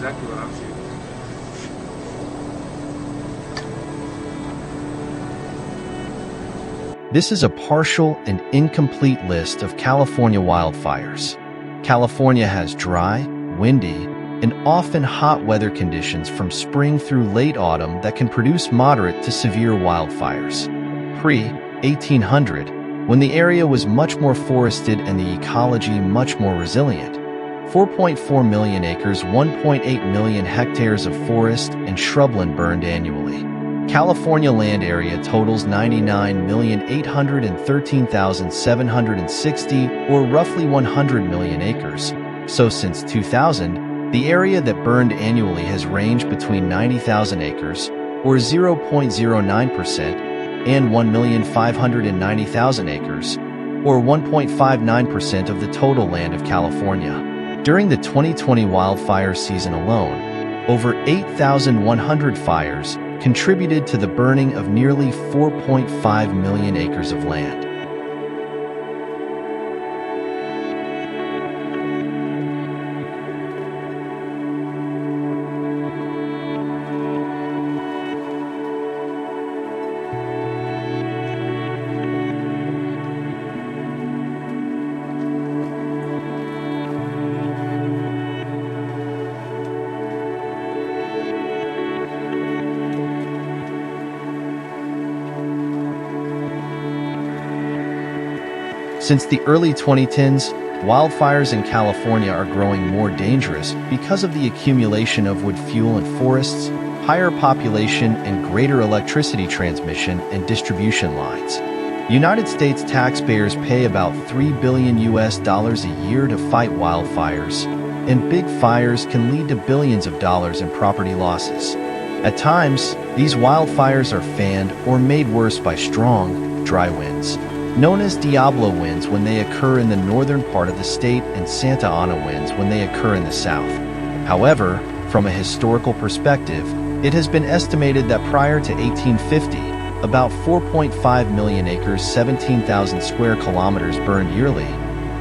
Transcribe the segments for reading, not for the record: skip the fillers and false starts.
exactly what I'm seeing. This is a partial and incomplete list of California wildfires. California has dry, windy, and often hot weather conditions from spring through late autumn that can produce moderate to severe wildfires. Pre-1800, when the area was much more forested and the ecology much more resilient, 4.4 million acres, 1.8 million hectares of forest and shrubland burned annually. California land area totals 99,813,760, or roughly 100 million acres. So since 2000, the area that burned annually has ranged between 90,000 acres, or 0.09%, and 1,590,000 acres, or 1.59% of the total land of California. During the 2020 wildfire season alone, over 8,100 fires contributed to the burning of nearly 4.5 million acres of land. Since the early 2010s, wildfires in California are growing more dangerous because of the accumulation of wood fuel in forests, higher population, and greater electricity transmission and distribution lines. United States taxpayers pay about $3 billion a year to fight wildfires, and big fires can lead to billions of dollars in property losses. At times, these wildfires are fanned or made worse by strong, dry winds, known as Diablo winds when they occur in the northern part of the state, and Santa Ana winds when they occur in the south. However, from a historical perspective, it has been estimated that prior to 1850, about 4.5 million acres, 17,000 square kilometers burned yearly,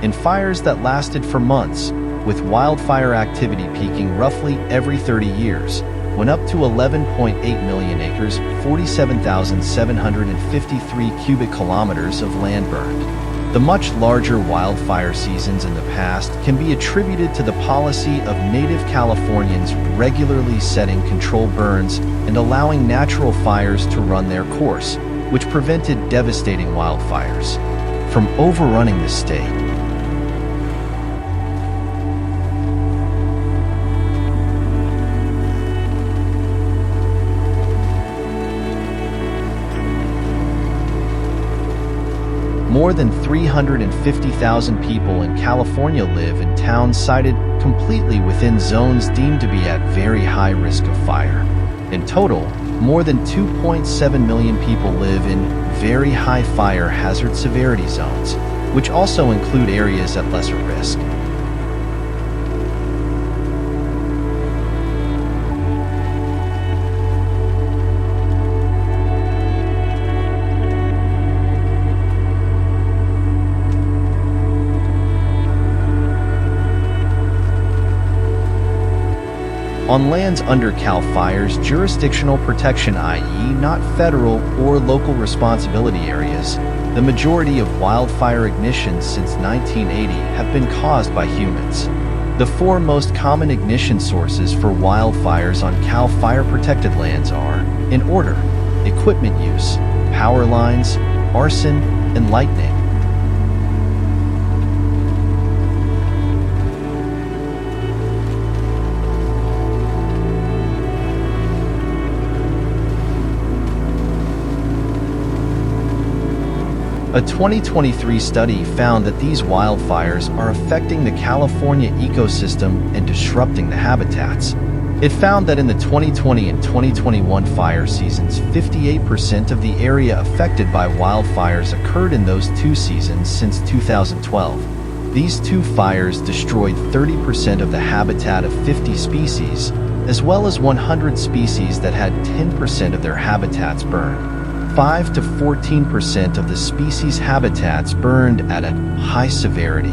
in fires that lasted for months, with wildfire activity peaking roughly every 30 years, when up to 11.8 million acres, 47,753 cubic kilometers of land burned. The much larger wildfire seasons in the past can be attributed to the policy of native Californians regularly setting controlled burns and allowing natural fires to run their course, which prevented devastating wildfires from overrunning the state. More than 350,000 people in California live in towns sited completely within zones deemed to be at very high risk of fire. In total, more than 2.7 million people live in very high fire hazard severity zones, which also include areas at lesser risk. On lands under CAL FIRE's jurisdictional protection, i.e. not federal or local responsibility areas, the majority of wildfire ignitions since 1980 have been caused by humans. The four most common ignition sources for wildfires on CAL FIRE protected lands are, in order, equipment use, power lines, arson, and lightning. A 2023 study found that these wildfires are affecting the California ecosystem and disrupting the habitats. It found that in the 2020 and 2021 fire seasons, 58% of the area affected by wildfires occurred in those two seasons since 2012. These two fires destroyed 30% of the habitat of 50 species, as well as 100 species that had 10% of their habitats burned. 5 to 14% of the species' habitats burned at a high severity.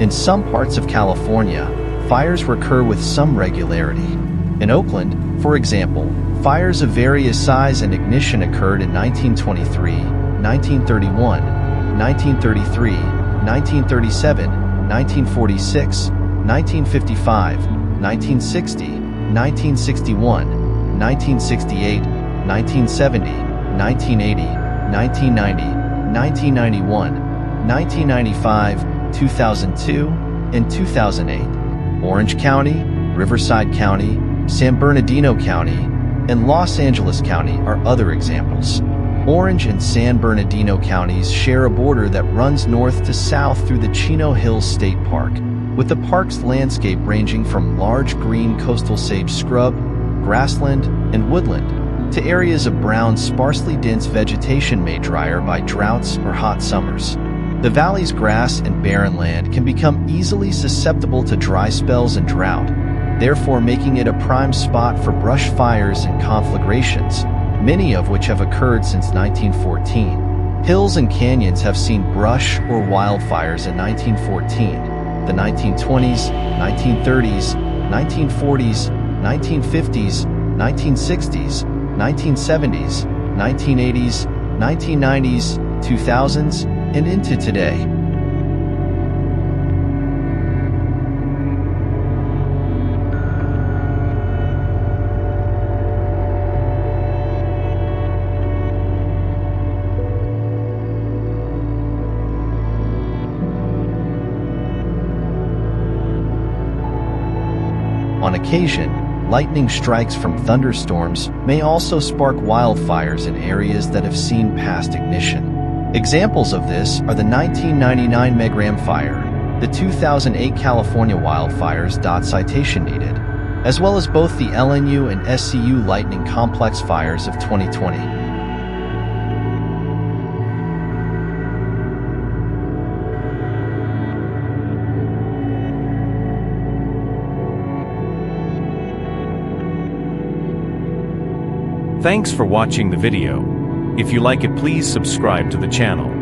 In some parts of California, fires recur with some regularity. In Oakland, for example, fires of various size and ignition occurred in 1923, 1931, 1933, 1937, 1946, 1955, 1960, 1961, 1968, 1970, 1980, 1990, 1991, 1995, 2002, and 2008. Orange County, Riverside County, San Bernardino County, and Los Angeles County are other examples. Orange and San Bernardino counties share a border that runs north to south through the Chino Hills State Park, with the park's landscape ranging from large green coastal sage scrub, grassland, and woodland, to areas of brown, sparsely dense vegetation made drier by droughts or hot summers. The valley's grass and barren land can become easily susceptible to dry spells and drought, therefore making it a prime spot for brush fires and conflagrations, many of which have occurred since 1914. Hills and canyons have seen brush or wildfires in 1914, the 1920s, 1930s, 1940s, 1950s, 1960s, 1970s, 1980s, 1990s, 2000s, and into today. On occasion, lightning strikes from thunderstorms may also spark wildfires in areas that have seen past ignition. Examples of this are the 1999 Megram fire, the 2008 California wildfires. Citation needed, as well as both the LNU and SCU lightning complex fires of 2020. Thanks for watching the video. If you like it, please subscribe to the channel.